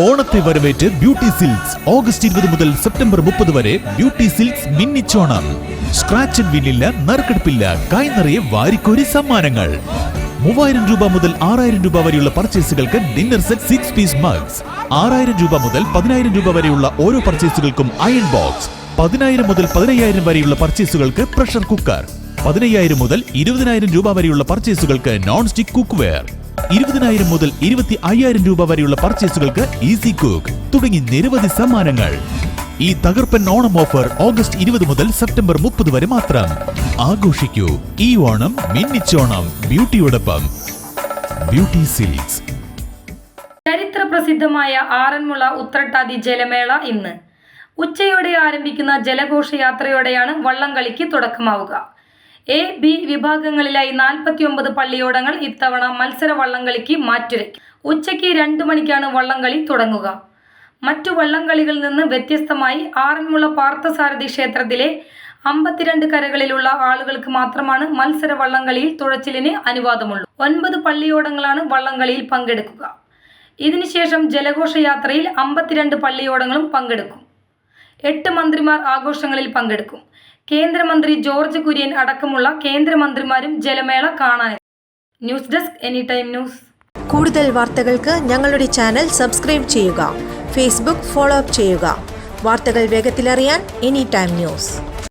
ഓണത്തെ വരവേറ്റ് beauty silks August 20 മുതൽ September 30 വരെ ബ്യൂട്ടി സിൽക്സ് മിന്നിച്ചോണം. സ്ക്രാച്ച് ആൻഡ് വിന്നില്ല, നറുക്കെടുപ്പില്ല, കൈ നിറയെ വാരിക്കോരി സമ്മാനങ്ങൾ. 3000 രൂപ മുതൽ 6000 രൂപ വരെയുള്ള പർച്ചേസുകൾക്ക് ഡിന്നർ സെറ്റ് 6 പീസ് മഗ്സ്. 6000 രൂപ മുതൽ 10000 രൂപ വരെയുള്ള ഓരോ പർച്ചേസുകൾക്കും അയൺ ബോക്സ്. 10000 മുതൽ 15000 വരെയുള്ള പർച്ചേസുകൾക്ക് പ്രഷർ കുക്കർ. 15000 മുതൽ 20000 രൂപ വരെയുള്ള പർച്ചേസുകൾക്ക് നോൺ സ്റ്റിക് കുക്ക് വെയർ. 20000 മുതൽ 25000 രൂപ വരെയുള്ള പർച്ചേസുകൾക്ക് ഈസി കുക്ക് തുടങ്ങി നിരവധി സമ്മാനങ്ങൾ. ഈ തകർപ്പൻ ഓണം ഓഫർ ഓഗസ്റ്റ് 20 മുതൽ സെപ്റ്റംബർ 30 വരെ മാത്രം. ആഘോഷിക്കൂ ഈ ഓണം മിന്നിച്ചോണം ബ്യൂട്ടിയോടൊപ്പം. Beauty silks. ചരിത്ര പ്രസിദ്ധമായ ആറന്മുള ഉത്രട്ടാതി ജലമേള ഇന്ന് ഉച്ചയോടെ ആരംഭിക്കുന്ന ജലഘോഷയാത്രയോടെയാണ് വള്ളംകളിക്ക് തുടക്കമാവുക. എ, ബി വിഭാഗങ്ങളിലായി 49 പള്ളിയോടങ്ങൾ ഇത്തവണ മത്സര വള്ളംകളിക്ക് മാറ്റുരയ്ക്കും. ഉച്ചയ്ക്ക് 2 മണിക്കാണ് വള്ളംകളി തുടങ്ങുക. മറ്റു വള്ളംകളികളിൽ നിന്ന് വ്യത്യസ്തമായി ആറന്മുള പാർത്ഥസാരഥി ക്ഷേത്രത്തിലെ 52 കരകളിലുള്ള ആളുകൾക്ക് മാത്രമാണ് മത്സര വള്ളംകളിയിൽ തുഴച്ചിലിന് അനുവാദമുള്ളൂ. 9 പള്ളിയോടങ്ങളാണ് വള്ളംകളിയിൽ പങ്കെടുക്കുക. ഇതിനുശേഷം ജലഘോഷയാത്രയിൽ 52 പള്ളിയോടങ്ങളും പങ്കെടുക്കും. 8 മന്ത്രിമാർ ആഘോഷങ്ങളിൽ പങ്കെടുക്കും. കേന്ദ്രമന്ത്രി ജോർജ് കുര്യൻ അടക്കമുള്ള കേന്ദ്രമന്ത്രിമാരും ജലമേള കാണാനെത്തും. News desk anytime news. കൂടുതൽ വാർത്തകൾക്ക് ഞങ്ങളുടെ ചാനൽ സബ്സ്ക്രൈബ് ചെയ്യുക. ഫേസ്ബുക്ക് ഫോളോ അപ്പ് ചെയ്യുക. വാർത്തകൾ വേഗത്തിലറിയാൻ എനിടൈം ന്യൂസ്.